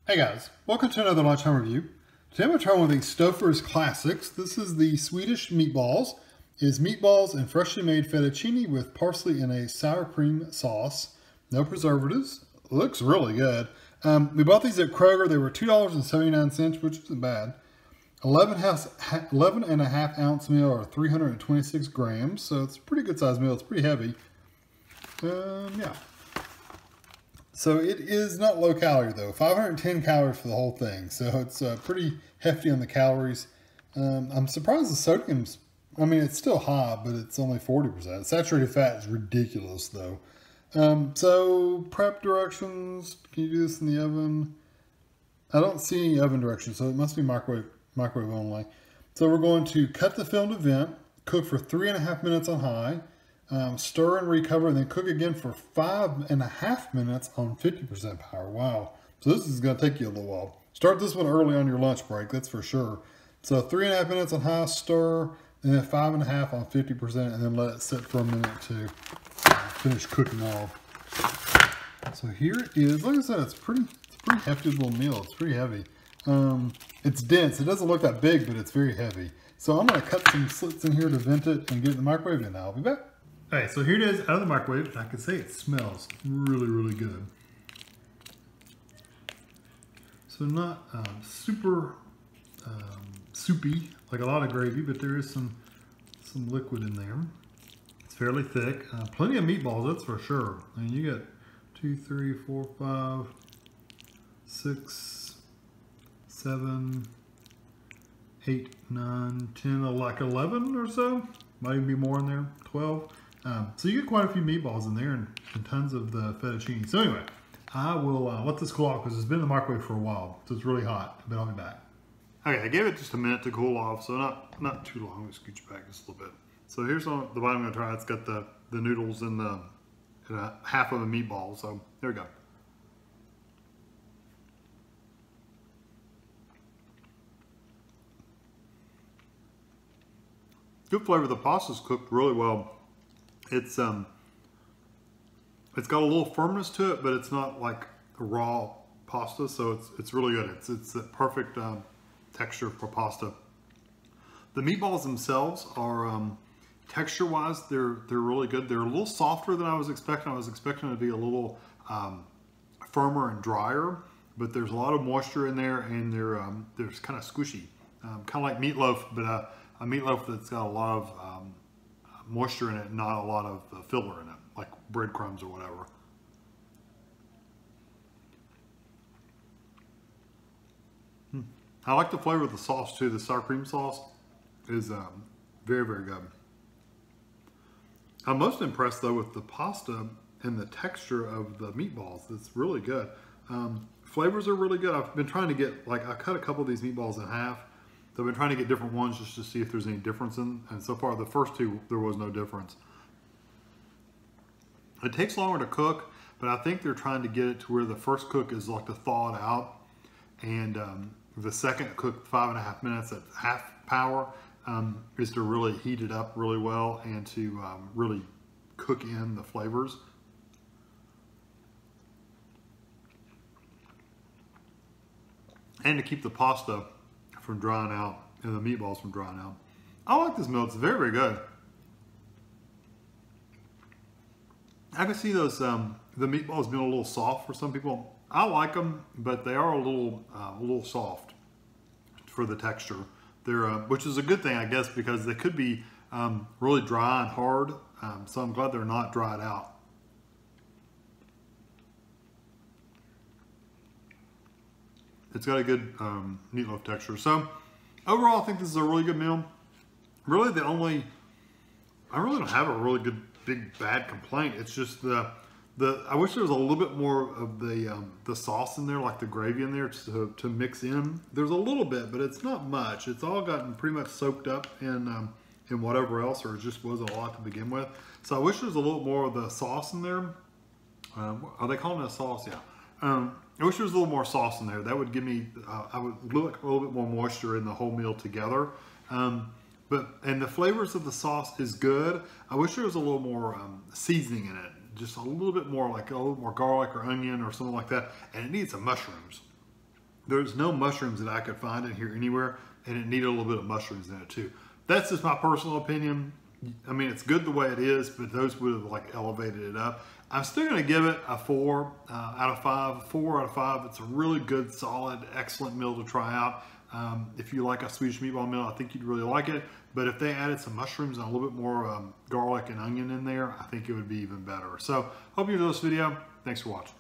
Hey guys, welcome to another Lunchtime review. Today I'm going to try one of the Stouffer's classics. This is the Swedish Meatballs. It is meatballs and freshly made fettuccine with parsley in a sour cream sauce. No preservatives. Looks really good. We bought these at Kroger. They were $2.79, which isn't bad. 11 and a half ounce meal, or 326 grams. So it's a pretty good sized meal. It's pretty heavy. Yeah. So it is not low calorie though, 510 calories for the whole thing. So it's pretty hefty on the calories. I'm surprised the sodium's, I mean, it's still high, but it's only 40%. Saturated fat is ridiculous though. So prep directions, can you do this in the oven? I don't see any oven directions, so it must be microwave only. So we're going to cut the film to vent, cook for 3.5 minutes on high, stir and recover, and then cook again for 5.5 minutes on 50% power. Wow. So this is going to take you a little while. Start this one early on your lunch break, that's for sure. So 3.5 minutes on high, stir, and then 5.5 on 50%, and then let it sit for a minute to finish cooking off. So here it is. Like I said, it's a pretty hefty little meal. It's pretty heavy. It's dense. It doesn't look that big, but it's very heavy. So I'm going to cut some slits in here to vent it and get it in the microwave, and I'll be back. All right, so here it is out of the microwave, and I can say it smells really, really good. So not super soupy, like a lot of gravy, but there is some liquid in there. It's fairly thick. Plenty of meatballs, that's for sure. I mean, you got 2, 3, 4, 5, 6, 7, 8, 9, 10, like 11 or so. Might even be more in there, 12. So you get quite a few meatballs in there and tons of the fettuccine. So anyway, I will let this cool off because it's been in the microwave for a while. So it's really hot, but I'll be back. Okay, I gave it just a minute to cool off, so not too long. Let me scooch back just a little bit. So here's the bottom I'm going to try. It's got the noodles and half of a meatball. So there we go. Good flavor. The pasta's cooked really well. It's got a little firmness to it, but it's not like a raw pasta, so it's really good. It's a perfect texture for pasta. The meatballs themselves are texture-wise, they're really good. They're a little softer than I was expecting. I was expecting them to be a little firmer and drier, but there's a lot of moisture in there, and they're kind of squishy, kind of like meatloaf, but a meatloaf that's got a lot of moisture in it, not a lot of filler in it, like breadcrumbs or whatever. I like the flavor of the sauce too. The sour cream sauce is very, very good. I'm most impressed though with the pasta and the texture of the meatballs. It's really good. Flavors are really good. I've been trying to get, I cut a couple of these meatballs in half. So I've been trying to get different ones just to see if there's any difference in, and so far the first two, there was no difference. It takes longer to cook, but I think they're trying to get it to where the first cook is like to thaw it out, and the second cook 5.5 minutes at half power is to really heat it up really well and to really cook in the flavors. And to keep the pasta from drying out and the meatballs from drying out. I like this meal. It's very, very good. I can see those the meatballs being a little soft for some people. I like them, but they are a little soft for the texture. They're which is a good thing, I guess, because they could be really dry and hard. So I'm glad they're not dried out. It's got a good meatloaf texture. So overall, I think this is a really good meal. Really, I really don't have a really good, big, bad complaint. It's just I wish there was a little bit more of the sauce in there, like the gravy in there to mix in. There's a little bit, but it's not much. It's all gotten pretty much soaked up in whatever else, or it just wasn't a lot to begin with. So I wish there was a little more of the sauce in there. Are they calling it a sauce? Yeah. I wish there was a little more sauce in there. That would give me, I would look a little bit more moisture in the whole meal together. And the flavors of the sauce is good. I wish there was a little more seasoning in it. Just a little bit more, like a little more garlic or onion or something like that. And it needs some mushrooms. There's no mushrooms that I could find in here anywhere, and it needed a little bit of mushrooms in it too. That's just my personal opinion. I mean, it's good the way it is, but those would have like elevated it up. I'm still going to give it a 4 out of 5. 4 out of 5. It's a really good, solid, excellent meal to try out. If you like a Swedish meatball meal, I think you'd really like it. But if they added some mushrooms and a little bit more garlic and onion in there, I think it would be even better. So, hope you enjoyed this video. Thanks for watching.